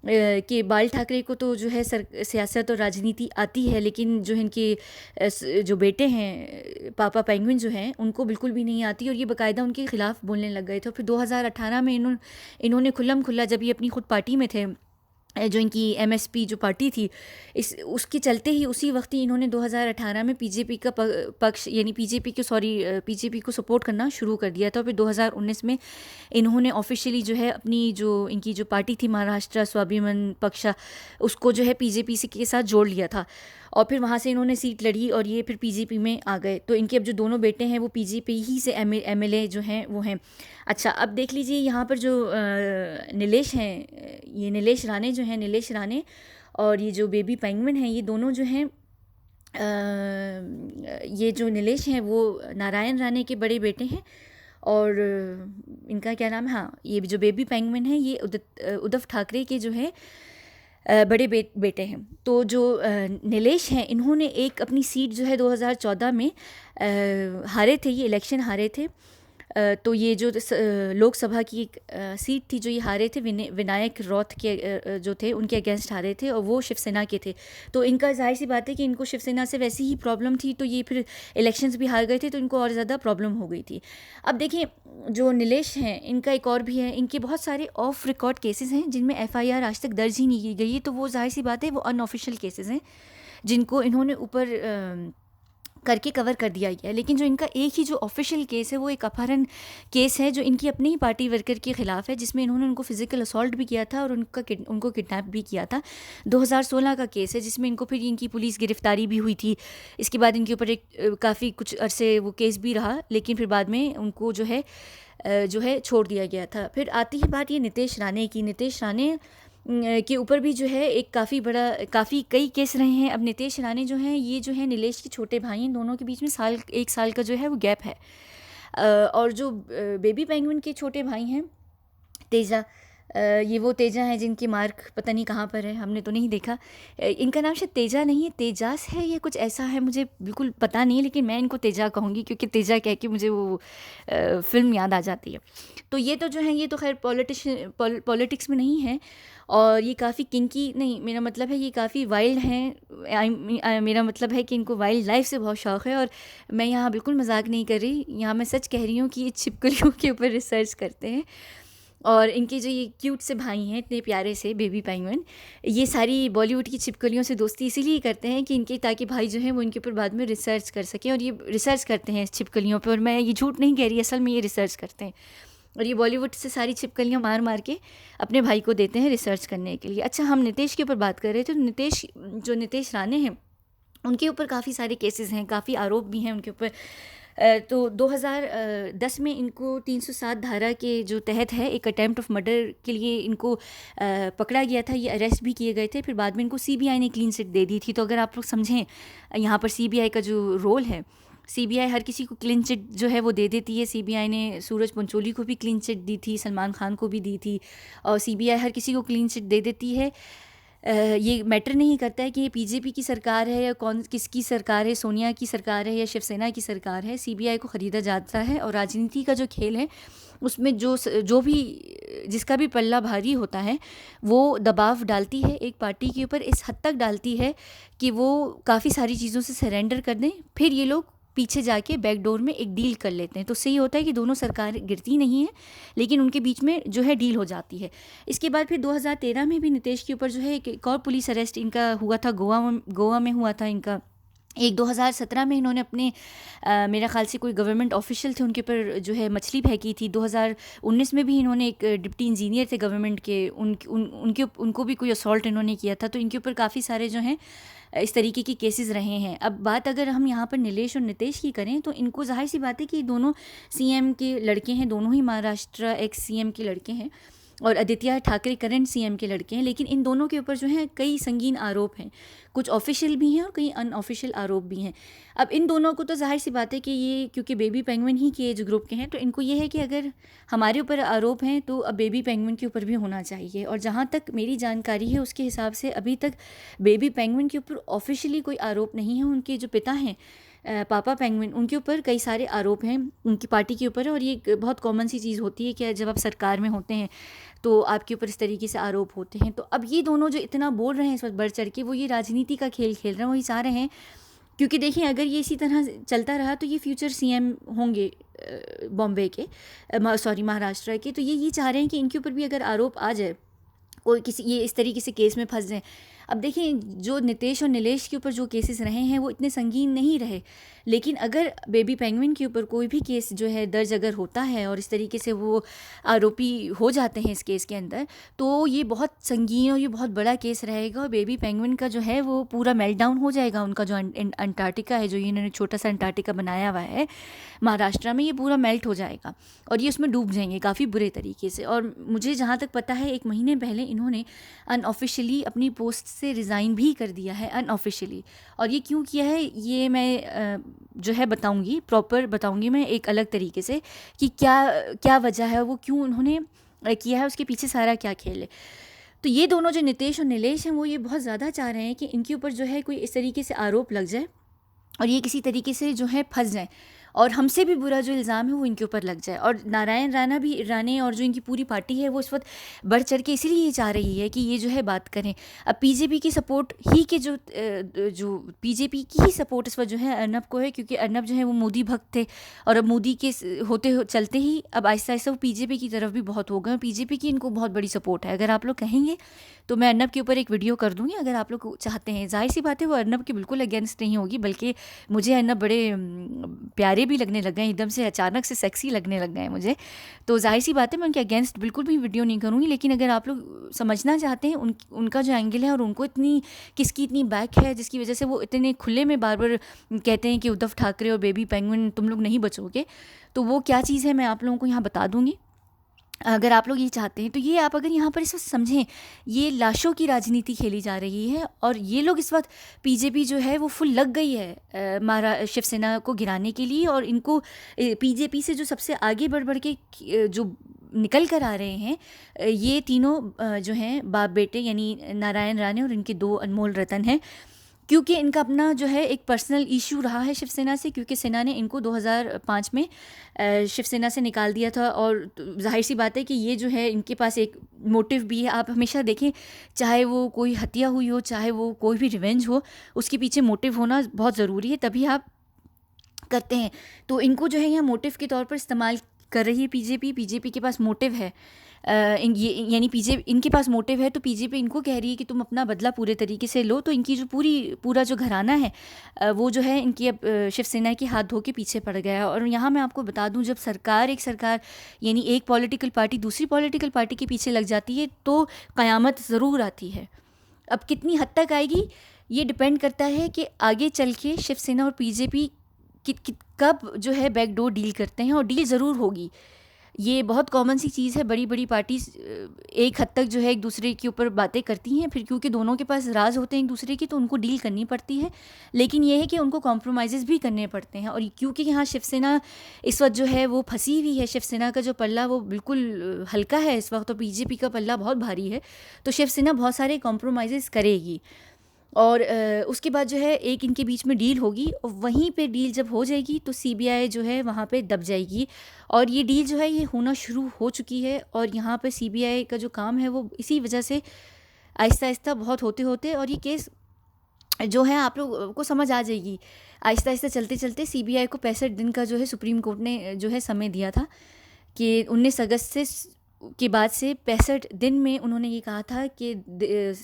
कि बाल ठाकरे को तो जो है सियासत और राजनीति आती है, लेकिन जो इनके जो बेटे हैं पापा पेंगुइन जो हैं उनको बिल्कुल भी नहीं आती, और ये बाकायदा उनके ख़िलाफ़ बोलने लग गए थे। फिर 2018 में इन्होंने खुल्लम खुल्ला जब ये अपनी खुद पार्टी में थे, जो इनकी एमएसपी जो पार्टी थी उसके चलते ही उसी वक्त ही इन्होंने 2018 में बीजेपी का पक्ष यानी बीजेपी को सपोर्ट करना शुरू कर दिया था। फिर 2019 में इन्होंने ऑफिशियली जो है अपनी जो इनकी जो पार्टी थी महाराष्ट्र स्वाभिमान पक्षा उसको जो है बीजेपी के साथ जोड़ लिया था, और फिर वहाँ से इन्होंने सीट लड़ी और ये फिर बीजेपी में आ गए। तो इनके अब जो दोनों बेटे हैं वो बीजेपी ही से एमएलए जो हैं वो हैं। अच्छा, अब देख लीजिए यहाँ पर जो नीलेश हैं, ये नीलेश राणे जो हैं, नीलेश राणे और ये जो बेबी पेंगुइन हैं, ये दोनों जो हैं ये जो नीलेश हैं वो नारायण राणे के बड़े बेटे हैं, और इनका क्या नाम है, हाँ, ये जो बेबी पेंगुइन है ये उद्धव ठाकरे के जो है बड़े बेटे हैं। तो जो नीलेश हैं इन्होंने एक अपनी सीट जो है 2014 में हारे थे, ये इलेक्शन हारे थे। तो ये जो लोकसभा की एक सीट थी जो ये हारे थे, विनायक रौथ के जो थे उनके अगेंस्ट हारे थे, और वो शिवसेना के थे। तो इनका जाहिर सी बात है कि इनको शिवसेना से वैसी ही प्रॉब्लम थी, तो ये फिर इलेक्शंस भी हार गए थे, तो इनको और ज़्यादा प्रॉब्लम हो गई थी। अब देखिए जो नीलेश हैं इनका एक और भी है, इनके बहुत सारे ऑफ रिकॉर्ड केसेस हैं जिनमें एफआईआर आज तक दर्ज ही नहीं की गई है। तो वो जाहिर सी बात है वो अनऑफिशियल केसेस हैं जिनको इन्होंने ऊपर करके कवर कर दिया गया। लेकिन जो इनका एक ही जो ऑफिशियल केस है वो एक अपहरण केस है जो इनकी अपनी ही पार्टी वर्कर के ख़िलाफ़ है, जिसमें इन्होंने उनको फिजिकल असॉल्ट भी किया था और उनको किडनैप भी किया था। 2016 का केस है जिसमें इनको फिर इनकी पुलिस गिरफ्तारी भी हुई थी। इसके बाद इनके ऊपर एक काफ़ी कुछ अरसे वो केस भी रहा, लेकिन फिर बाद में उनको जो है छोड़ दिया गया था। फिर आती है बात ये नितेश राणे की। नितेश राणे के ऊपर भी जो है एक काफ़ी कई केस रहे हैं। अब नितेश राणे जो हैं ये जो है नीलेश के छोटे भाई हैं, दोनों के बीच में एक साल का जो है वो गैप है। और जो बेबी पेंगुइन के छोटे भाई हैं तेजा, ये वो तेजा हैं जिनकी मार्क पता नहीं कहाँ पर है, हमने तो नहीं देखा। इनका नाम शायद तेजा नहीं है, तेजास है, ये कुछ ऐसा है, मुझे बिल्कुल पता नहीं है, लेकिन मैं इनको तेजा कहूँगी क्योंकि तेजा कह के मुझे वो फिल्म याद आ जाती है। तो ये तो जो है ये तो खैर पॉलिटिक्स में नहीं है, और ये काफ़ी किंकी नहीं, मेरा मतलब है ये काफ़ी वाइल्ड हैं। मेरा मतलब है कि इनको वाइल्ड लाइफ से बहुत शौक़ है, और मैं यहाँ बिल्कुल मजाक नहीं कर रही, यहाँ मैं सच कह रही हूँ कि ये छिपकलियों के ऊपर रिसर्च करते हैं। और इनके जो ये क्यूट से भाई हैं इतने प्यारे से बेबी पेंगुइन, ये सारी बॉलीवुड की छिपकलियों से दोस्ती इसीलिए करते हैं कि इनके ताकि भाई जो हैं वो इनके ऊपर बाद में रिसर्च कर सकें, और ये रिसर्च करते हैं छिपकलियों पर, और मैं ये झूठ नहीं कह रही, असल में ये रिसर्च करते हैं। और ये बॉलीवुड से सारी छिपकलियाँ मार मार के अपने भाई को देते हैं रिसर्च करने के लिए। अच्छा, हम नितेश के ऊपर बात कर रहे थे, तो नितेश राणे हैं, उनके ऊपर काफ़ी सारे केसेस हैं, काफ़ी आरोप भी हैं उनके ऊपर। तो 2010 में इनको 307 धारा के जो तहत है एक अटेम्प्ट ऑफ मर्डर के लिए इनको पकड़ा गया था, ये अरेस्ट भी किए गए थे। फिर बाद में इनको सीबीआई ने क्लीन चिट दे दी थी। तो अगर आप लोग समझें यहाँ पर सीबीआई का जो रोल है, सीबीआई हर किसी को क्लीन चिट जो है वो दे देती है। सीबीआई ने सूरज पंचोली को भी क्लीन चिट दी थी, सलमान खान को भी दी थी, और सीबीआई हर किसी को क्लीन चिट दे देती है। ये मैटर नहीं करता है कि ये बीजेपी की सरकार है या किसकी सरकार है, सोनिया की सरकार है या शिवसेना की सरकार है। सीबीआई को ख़रीदा जाता है, और राजनीति का जो खेल है उसमें जो भी जिसका भी पल्ला भारी होता है वो दबाव डालती है एक पार्टी के ऊपर, इस हद तक डालती है कि वो काफ़ी सारी चीज़ों से सरेंडर कर दें, फिर ये लोग पीछे जाके बैकडोर में एक डील कर लेते हैं। तो सही होता है कि दोनों सरकार गिरती नहीं है, लेकिन उनके बीच में जो है डील हो जाती है। इसके बाद फिर 2013 में भी नितेश के ऊपर जो है एक और पुलिस अरेस्ट इनका हुआ था, गोवा में हुआ था इनका। एक 2017 में इन्होंने अपने मेरा ख्याल से कोई गवर्नमेंट ऑफिशियल थे उनके ऊपर जो है मछली फेंकी थी। 2019 में भी इन्होंने एक डिप्टी इंजीनियर थे गवर्नमेंट के, उनको भी कोई असॉल्ट इन्होंने किया था। तो इनके ऊपर काफ़ी सारे जो हैं इस तरीके की केसेस रहे हैं। अब बात अगर हम यहाँ पर नीलेश और नितेश की करें, तो इनको जाहिर सी बात है कि दोनों सीएम के लड़के हैं, दोनों ही महाराष्ट्र एक्स सीएम के लड़के हैं, और आदित्य ठाकरे करंट सीएम के लड़के हैं। लेकिन इन दोनों के ऊपर जो है कई संगीन आरोप हैं, कुछ ऑफिशियल भी हैं और कई अनऑफिशियल आरोप भी हैं। अब इन दोनों को तो जाहिर सी बात है कि ये क्योंकि बेबी पेंगुइन ही के एज ग्रुप के हैं, तो इनको ये है कि अगर हमारे ऊपर आरोप हैं तो अब बेबी पेंगुइन के ऊपर भी होना चाहिए। और जहाँ तक मेरी जानकारी है उसके हिसाब से अभी तक बेबी पेंगुइन के ऊपर ऑफिशियली कोई आरोप नहीं है। उनके जो पिता हैं पापा पेंगुइन, उनके ऊपर कई सारे आरोप हैं उनकी पार्टी के ऊपर। और ये एक बहुत कॉमन सी चीज़ होती है कि जब आप सरकार में होते हैं तो आपके ऊपर इस तरीके से आरोप होते हैं। तो अब ये दोनों जो इतना बोल रहे हैं इस वक्त बढ़ चढ़ के, वो ये राजनीति का खेल खेल रहे हैं, वही चाह रहे हैं। क्योंकि देखिए अगर ये इसी तरह चलता रहा तो ये फ्यूचर सीएम होंगे बॉम्बे के, महाराष्ट्र के। तो ये चाह रहे हैं कि इनके ऊपर भी अगर आरोप आ जाए, कोई किसी ये इस तरीके से केस में फंस जाए। अब देखिए जो नितेश और नीलेश के ऊपर जो केसेस रहे हैं वो इतने संगीन नहीं रहे, लेकिन अगर बेबी पेंगुइन के ऊपर कोई भी केस जो है दर्ज अगर होता है और इस तरीके से वो आरोपी हो जाते हैं इस केस के अंदर, तो ये बहुत संगीन और ये बहुत बड़ा केस रहेगा। और बेबी पेंगुइन का जो है वो पूरा मेल्टडाउन हो जाएगा। उनका जो अंटार्कटिका है, जो इन्होंने छोटा सा अंटार्कटिका बनाया हुआ है महाराष्ट्र में, ये पूरा मेल्ट हो जाएगा और ये उसमें डूब जाएंगे काफ़ी बुरे तरीके से। और मुझे जहाँ तक पता है 1 महीने पहले इन्होंने अनऑफिशियली अपनी पोस्ट से रिज़ाइन भी कर दिया है अनऑफिशियली। और ये क्यों किया है ये मैं जो है प्रॉपर बताऊंगी मैं एक अलग तरीके से कि क्या वजह है, वो क्यों उन्होंने किया है, उसके पीछे सारा क्या खेल है। तो ये दोनों जो नितेश और नीलेश हैं वो ये बहुत ज़्यादा चाह रहे हैं कि इनके ऊपर जो है कोई इस तरीके से आरोप लग जाए और ये किसी तरीके से जो है फंस जाए और हमसे भी बुरा जो इल्ज़ाम है वो इनके ऊपर लग जाए। और नारायण राणे और जो इनकी पूरी पार्टी है वो इस वक्त बढ़ चढ़ के इसीलिए ये चाह रही है कि ये जो है बात करें। अब बीजेपी की सपोर्ट ही के जो बीजेपी की ही सपोर्ट इस वक्त जो है अर्नब को है, क्योंकि अर्नब जो है वो मोदी भक्त थे और अब मोदी के चलते ही अब आहिस्ता आहिस्ता वो बीजेपी की तरफ भी बहुत हो गए और बीजेपी की इनको बहुत बड़ी सपोर्ट है। अगर आप लोग कहेंगे तो मैं अर्नब के ऊपर एक वीडियो कर दूँगी अगर आप लोग चाहते हैं। जाहिर सी बात है वो अर्नब के बिल्कुल अगेंस्ट नहीं होगी, बल्कि मुझे अर्नब बड़े प्यारे भी लगने लग गए, एकदम से अचानक से सेक्सी लगने लग गए मुझे। तो जाहिर सी बात है मैं उनके अगेंस्ट बिल्कुल भी वीडियो नहीं करूँगी, लेकिन अगर आप लोग समझना चाहते हैं उनका जो एंगल है और उनको किसकी इतनी बैक है जिसकी वजह से वो इतने खुले में बार बार कहते हैं कि उद्धव ठाकरे और बेबी पेंगुइन तुम लोग नहीं बचोगे, तो वो क्या चीज़ है मैं आप लोगों को यहाँ बता दूँगी। अगर आप लोग ये चाहते हैं तो ये आप अगर यहाँ पर इस वक्त समझें, ये लाशों की राजनीति खेली जा रही है और ये लोग इस वक्त बीजेपी जो है वो फुल लग गई है शिवसेना को गिराने के लिए। और इनको बीजेपी से जो सबसे आगे बढ़ के जो निकल कर आ रहे हैं ये तीनों जो हैं बाप बेटे, यानी नारायण राणे और इनके 2 अनमोल रतन हैं, क्योंकि इनका अपना जो है एक पर्सनल इशू रहा है शिवसेना से, क्योंकि सेना ने इनको 2005 में शिवसेना से निकाल दिया था। और जाहिर सी बात है कि ये जो है इनके पास एक मोटिव भी है। आप हमेशा देखें, चाहे वो कोई हत्या हुई हो, चाहे वो कोई भी रिवेंज हो, उसके पीछे मोटिव होना बहुत ज़रूरी है, तभी आप करते हैं। तो इनको जो है यहाँ मोटिव के तौर पर इस्तेमाल कर रही है बीजेपी के पास मोटिव है, यानी इनके पास मोटिव है, तो बीजेपी इनको कह रही है कि तुम अपना बदला पूरे तरीके से लो। तो इनकी जो पूरा जो घराना है वो जो है इनकी अब शिवसेना के हाथ धो के पीछे पड़ गया है। और यहाँ मैं आपको बता दूँ, जब एक सरकार यानी एक पॉलिटिकल पार्टी दूसरी पॉलिटिकल पार्टी के पीछे लग जाती है तो क़यामत ज़रूर आती है। अब कितनी हद तक आएगी ये डिपेंड करता है कि आगे चल के शिवसेना और बीजेपी कब जो है बैकडोर डील करते हैं, और डील ज़रूर होगी। ये बहुत कॉमन सी चीज़ है, बड़ी बड़ी पार्टी एक हद तक जो है एक दूसरे के ऊपर बातें करती हैं, फिर क्योंकि दोनों के पास राज होते हैं एक दूसरे की तो उनको डील करनी पड़ती है, लेकिन ये है कि उनको कॉम्प्रोमाइज़ भी करने पड़ते हैं। और क्योंकि यहाँ शिवसेना इस वक्त जो है वो फंसी हुई है, शिवसेना का जो पल्ला वो बिल्कुल हल्का है इस वक्त, तो बीजेपी का पल्ला बहुत भारी है, तो शिवसेना बहुत सारे कॉम्प्रोमाइज़ करेगी। और उसके बाद जो है एक इनके बीच में डील होगी, और वहीं पे डील जब हो जाएगी तो सीबीआई जो है वहाँ पे दब जाएगी। और ये डील जो है ये होना शुरू हो चुकी है, और यहाँ पे सीबीआई का जो काम है वो इसी वजह से आहिस्ता आहिस्ता बहुत होते होते, और ये केस जो है आप लोग को समझ आ जाएगी, आहिस्ता आहिस्ता चलते चलते सीबीआई को 65 दिन का जो है सुप्रीम कोर्ट ने जो है समय दिया था कि 19 अगस्त से के बाद से 65 दिन में उन्होंने ये कहा था कि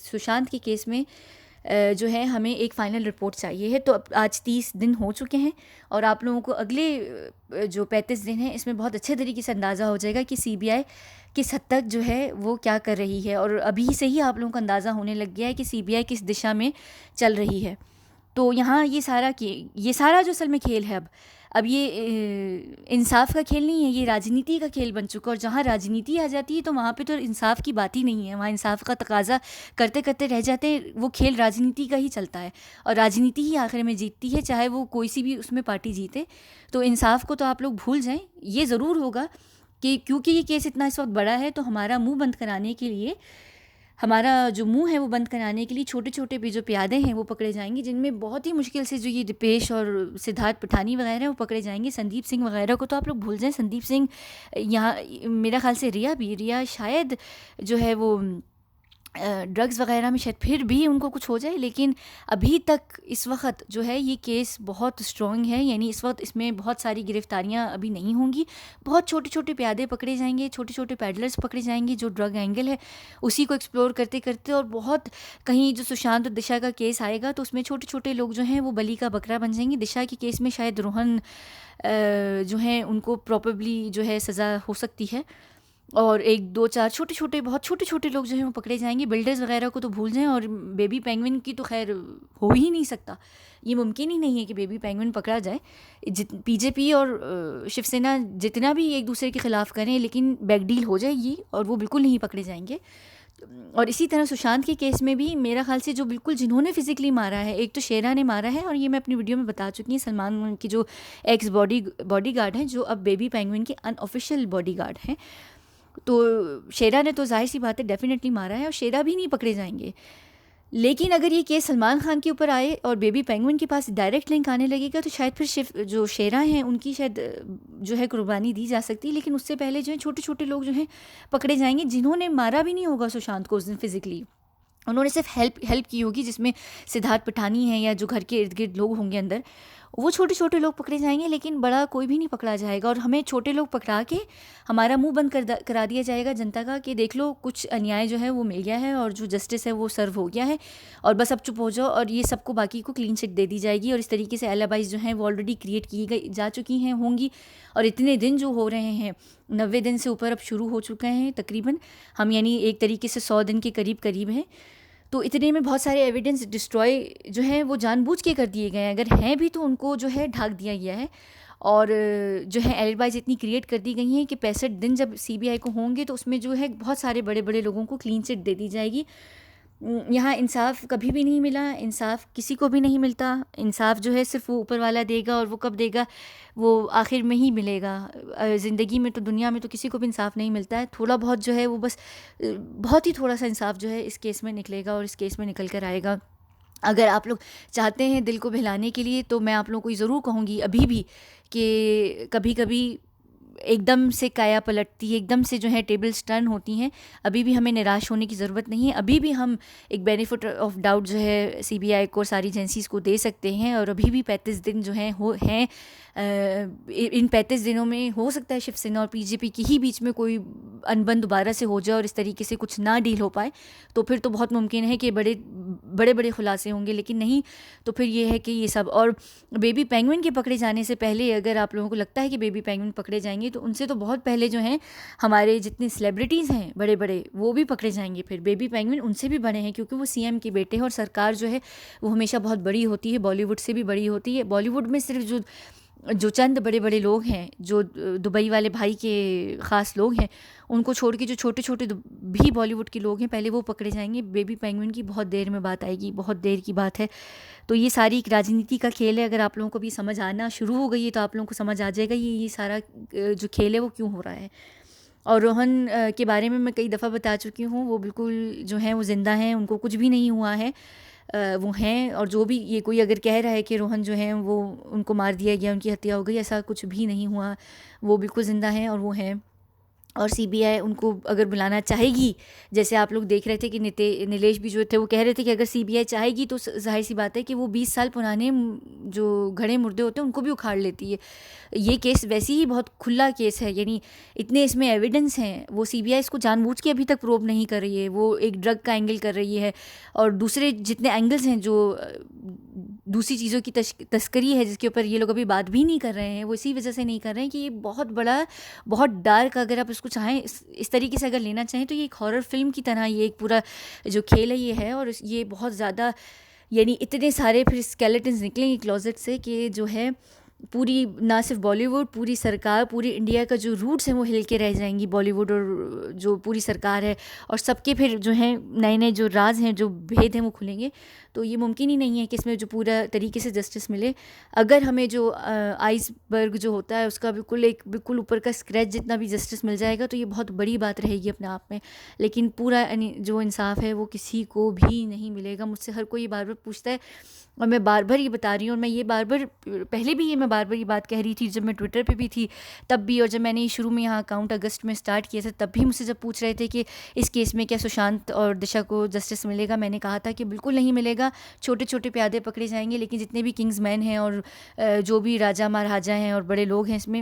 सुशांत के केस में जो है हमें एक फ़ाइनल रिपोर्ट चाहिए है। तो अब आज 30 दिन हो चुके हैं, और आप लोगों को अगले जो 35 दिन हैं इसमें बहुत अच्छे तरीके से अंदाज़ा हो जाएगा कि सीबीआई किस हद तक जो है वो क्या कर रही है। और अभी से ही आप लोगों को अंदाज़ा होने लग गया है कि सीबीआई किस दिशा में चल रही है। तो यहाँ ये सारा जो असल में खेल है, अब ये इंसाफ का खेल नहीं है, ये राजनीति का खेल बन चुका है। और जहाँ राजनीति आ जाती है तो वहाँ पे तो इंसाफ की बात ही नहीं है, वहाँ इंसाफ का तकाजा करते करते रह जाते हैं। वो खेल राजनीति का ही चलता है, और राजनीति ही आखिर में जीतती है, चाहे वो कोई सी भी उसमें पार्टी जीते। तो इंसाफ को तो आप लोग भूल जाएं। ये ज़रूर होगा कि क्योंकि ये केस इतना इस वक्त बड़ा है, तो हमारा मुँह बंद कराने के लिए, हमारा जो मुंह है वो बंद कराने के लिए छोटे छोटे भी जो प्यादे हैं वो पकड़े जाएंगे, जिनमें बहुत ही मुश्किल से जो ये दीपेश और सिद्धार्थ पठानी वगैरह हैं वो पकड़े जाएंगे। संदीप सिंह वगैरह को तो आप लोग भूल जाएं। संदीप सिंह यहाँ मेरा ख्याल से रिया शायद जो है वो ड्रग्स वगैरह में शायद फिर भी उनको कुछ हो जाए, लेकिन अभी तक इस वक्त जो है ये केस बहुत स्ट्रॉन्ग है, यानी इस वक्त इसमें बहुत सारी गिरफ्तारियां अभी नहीं होंगी। बहुत छोटे छोटे प्यादे पकड़े जाएंगे, छोटे छोटे पैडलर्स पकड़े जाएंगे जो ड्रग एंगल है उसी को एक्सप्लोर करते करते। और बहुत कहीं जो सुशांत और दिशा का केस आएगा तो उसमें छोटे छोटे लोग जो हैं वो बलि का बकरा बन जाएंगे। दिशा के केस में शायद रोहन जो हैं उनको प्रॉबेबली जो है सज़ा हो सकती है, और 1 2 4 बहुत छोटे छोटे लोग जो हैं वो पकड़े जाएंगे। बिल्डर्स वगैरह को तो भूल जाएं, और बेबी पेंगुइन की तो खैर हो ही नहीं सकता, ये मुमकिन ही नहीं है कि बेबी पेंगुइन पकड़ा जाए। बीजेपी और शिवसेना जितना भी एक दूसरे के ख़िलाफ़ करें, लेकिन बैकडील हो जाएगी और वो बिल्कुल नहीं पकड़े जाएंगे। और इसी तरह सुशांत के केस में भी मेरा ख्याल से जो बिल्कुल जिन्होंने फिज़िकली मारा है, एक तो शेरा ने मारा है, और ये मैं अपनी वीडियो में बता चुकी हूँ, सलमान की जो एक्स बॉडी गार्ड हैं, जो अब बेबी पेंगुइन के अनऑफिशियल बॉडी गार्ड हैं। तो शेरा ने तो जाहिर सी बात है डेफिनेटली मारा है, और शेरा भी नहीं पकड़े जाएंगे। लेकिन अगर ये केस सलमान खान के ऊपर आए और बेबी पेंगुइन के पास डायरेक्ट लिंक आने लगेगा तो शायद फिर जो शेरा हैं उनकी शायद जो है कुर्बानी दी जा सकती है। लेकिन उससे पहले जो है छोटे छोटे लोग जो हैं पकड़े जाएंगे, जिन्होंने मारा भी नहीं होगा सुशांत को उस दिन फिज़िकली, उन्होंने सिर्फ हेल्प की होगी, जिसमें सिद्धार्थ पठानी है या जो घर के इर्द गिर्द लोग होंगे अंदर, वो छोटे छोटे लोग पकड़े जाएंगे, लेकिन बड़ा कोई भी नहीं पकड़ा जाएगा। और हमें छोटे लोग पकड़ा के हमारा मुंह बंद करा दिया जाएगा जनता का कि देख लो कुछ अन्याय जो है वो मिल गया है, और जो जस्टिस है वो सर्व हो गया है, और बस अब चुप हो जाओ। और ये सबको बाकी को क्लीन चिट दे दी जाएगी, और इस तरीके से एलाबाइज जो हैं वो ऑलरेडी क्रिएट की जा चुकी हैं होंगी। और इतने दिन जो हो रहे हैं, 90 दिन से ऊपर अब शुरू हो चुके हैं तकरीबन, हम यानी एक तरीके से 100 दिन के करीब हैं। तो इतने में बहुत सारे एविडेंस डिस्ट्रॉय जो हैं वो जानबूझ के कर दिए गए हैं, अगर हैं भी तो उनको जो है ढाक दिया गया है। और जो है एलिबाइज इतनी क्रिएट कर दी गई हैं कि 65 दिन जब सीबीआई को होंगे तो उसमें जो है बहुत सारे बड़े बड़े लोगों को क्लीन चिट दे दी जाएगी। यहाँ इंसाफ कभी भी नहीं मिला, इंसाफ किसी को भी नहीं मिलता। इंसाफ जो है सिर्फ वो ऊपर वाला देगा, और वो कब देगा, वो आखिर में ही मिलेगा। ज़िंदगी में तो, दुनिया में तो किसी को भी इंसाफ नहीं मिलता है। थोड़ा बहुत जो है वो बस बहुत ही थोड़ा सा इंसाफ जो है इस केस में निकलेगा और इस केस में निकल कर आएगा। अगर आप लोग चाहते हैं दिल को बहलाने के लिए, तो मैं आप लोगों को ज़रूर कहूँगी अभी भी कि कभी कभी एकदम से काया पलटती है, एकदम से जो है टेबल्स टर्न होती हैं। अभी भी हमें निराश होने की ज़रूरत नहीं है, अभी भी हम एक बेनिफिट ऑफ डाउट जो है सीबीआई को और सारी एजेंसीज़ को दे सकते हैं। और अभी भी 35 दिन जो हैं इन 35 दिनों में हो सकता है शिवसेना और बीजेपी के ही बीच में कोई अनबन दोबारा से हो जाए और इस तरीके से कुछ ना डील हो पाए, तो फिर तो बहुत मुमकिन है कि बड़े खुलासे होंगे। लेकिन नहीं तो फिर ये है कि ये सब, और बेबी पेंगुइन के पकड़े जाने से पहले अगर आप लोगों को लगता है कि बेबी पेंगुइन पकड़े जाएंगे, तो उनसे तो बहुत पहले जो हैं हमारे जितने सेलिब्रिटीज़ हैं बड़े बड़े, वो भी पकड़े जाएंगे। फिर बेबी पेंगुइन उनसे भी बड़े हैं, क्योंकि वो सीएम के बेटे हैं और सरकार जो है वो हमेशा बहुत बड़ी होती है, बॉलीवुड से भी बड़ी होती है। बॉलीवुड में सिर्फ जो चंद बड़े बड़े लोग हैं, जो दुबई वाले भाई के ख़ास लोग हैं, उनको छोड़ के जो छोटे छोटे भी बॉलीवुड के लोग हैं पहले वो पकड़े जाएंगे। बेबी पेंगुइन की बहुत देर में बात आएगी, बहुत देर की बात है। तो ये सारी एक राजनीति का खेल है। अगर आप लोगों को भी समझ आना शुरू हो गई है तो आप लोगों को समझ आ जाएगा ये सारा जो खेल है वो क्यों हो रहा है। और रोहन के बारे में मैं कई दफ़ा बता चुकी हूँ, वो बिल्कुल जो हैं वो ज़िंदा हैं, उनको कुछ भी नहीं हुआ है, वो हैं। और जो भी ये कोई अगर कह रहा है कि रोहन जो हैं वो उनको मार दिया गया, उनकी हत्या हो गई, ऐसा कुछ भी नहीं हुआ, वो बिल्कुल ज़िंदा हैं और वो हैं। और सीबीआई उनको अगर बुलाना चाहेगी, जैसे आप लोग देख रहे थे कि नीलेश भी जो थे वो कह रहे थे कि अगर सीबीआई चाहेगी तो जाहिर सी बात है कि वो 20 साल पुराने जो घड़े मुर्दे होते हैं उनको भी उखाड़ लेती है। ये केस वैसे ही बहुत खुला केस है, यानी इतने इसमें एविडेंस हैं। वो सीबीआई इसको जानबूझ के अभी तक प्रोब नहीं कर रही है, वो एक ड्रग का एंगल कर रही है और दूसरे जितने एंगल्स हैं जो दूसरी चीज़ों की तस्करी है जिसके ऊपर ये लोग अभी बात भी नहीं कर रहे हैं, वो इसी वजह से नहीं कर रहे हैं कि ये बहुत बड़ा, बहुत डार्क, अगर आप इसको चाहें इस तरीके से अगर लेना चाहें तो ये एक हॉरर फिल्म की तरह ये एक पूरा जो खेल है ये है। और ये बहुत ज़्यादा, यानी इतने सारे फिर स्केलेटन्स निकलेंगे क्लोजेट से कि जो है पूरी, ना सिर्फ बॉलीवुड, पूरी सरकार, पूरी इंडिया का जो रूट्स हैं वो हिल के रह जाएंगी। बॉलीवुड और जो पूरी सरकार है और सबके फिर जो हैं नए नए जो राज हैं, जो भेद हैं वो खुलेंगे। तो ये मुमकिन ही नहीं है कि इसमें जो पूरा तरीके से जस्टिस मिले। अगर हमें जो आइसबर्ग जो होता है उसका बिल्कुल ऊपर का स्क्रैच जितना भी जस्टिस मिल जाएगा तो ये बहुत बड़ी बात रहेगी अपने आप में। लेकिन पूरा जो इंसाफ है वो किसी को भी नहीं मिलेगा। मुझसे हर कोई बार बार पूछता है और मैं बार बार ये बता रही हूँ, और मैं ये बार बार पहले भी मैं बार बार ये बात कह रही थी जब मैं ट्विटर पे भी थी तब भी, और जब मैंने शुरू में यहाँ अकाउंट अगस्त में स्टार्ट किया था तब भी मुझसे जब पूछ रहे थे कि इस केस में क्या सुशांत और दिशा को जस्टिस मिलेगा, मैंने कहा था कि बिल्कुल नहीं मिलेगा। छोटे छोटे प्यादे पकड़े जाएंगे, लेकिन जितने भी किंग्स मैन हैं और जो भी राजा महाराजा हैं और बड़े लोग हैं इसमें,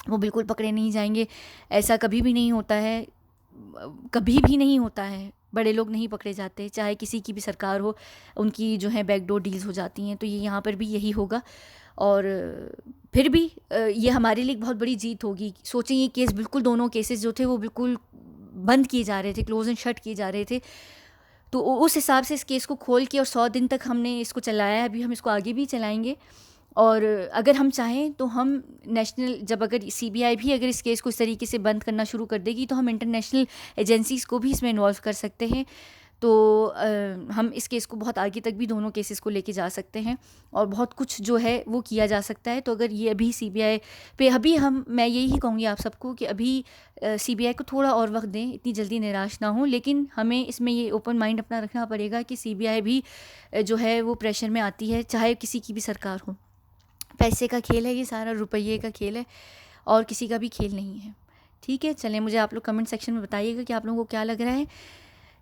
वो बिल्कुल पकड़े नहीं जाएंगे। ऐसा कभी भी नहीं होता है, कभी भी नहीं होता है। बड़े लोग नहीं पकड़े जाते, चाहे किसी की भी सरकार हो, उनकी जो है बैकडोर डील्स हो जाती हैं। तो ये यहाँ पर भी यही होगा। और फिर भी ये हमारे लिए बहुत बड़ी जीत होगी। सोचें ये केस बिल्कुल, दोनों केसेस जो थे वो बिल्कुल बंद किए जा रहे थे, क्लोज एंड शट किए जा रहे थे। तो उस हिसाब से इस केस को खोल के और 100 दिन तक हमने इसको चलाया है, अभी हम इसको आगे भी चलाएंगे। और अगर हम चाहें तो हम नेशनल, जब अगर सीबीआई भी अगर इस केस को इस तरीके से बंद करना शुरू कर देगी तो हम इंटरनेशनल एजेंसीज़ को भी इसमें इन्वॉल्व कर सकते हैं। तो हम इस केस को बहुत आगे तक भी, दोनों केसेस को लेके जा सकते हैं और बहुत कुछ जो है वो किया जा सकता है। तो अगर ये अभी सीबीआई पे अभी मैं यही कहूँगी आप सबको कि अभी सीबीआई को थोड़ा और वक्त दें, इतनी जल्दी निराश ना हो। लेकिन हमें इसमें ये ओपन माइंड अपना रखना पड़ेगा कि सीबीआई भी जो है वो प्रेशर में आती है, चाहे किसी की भी सरकार हो। पैसे का खेल है ये सारा, रुपये का खेल है और किसी का भी खेल नहीं है। ठीक है, चलें, मुझे आप लोग कमेंट सेक्शन में बताइएगा कि आप लोगों को क्या लग रहा है।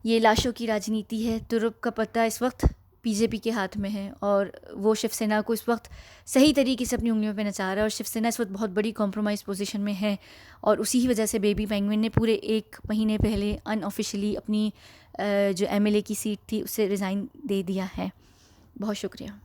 ये लाशों की राजनीति है, तुरुप का पत्ता इस वक्त बीजेपी के हाथ में है और वो शिवसेना को इस वक्त सही तरीके से अपनी उंगलियों पे नचा रहा है। और शिवसेना इस वक्त बहुत बड़ी कॉम्प्रोमाइज़ पोजीशन में है और उसी ही वजह से बेबी पेंगुइन ने पूरे 1 महीने पहले अनऑफिशियली अपनी जो एमएलए की सीट थी उससे रिज़ाइन दे दिया है। बहुत शुक्रिया।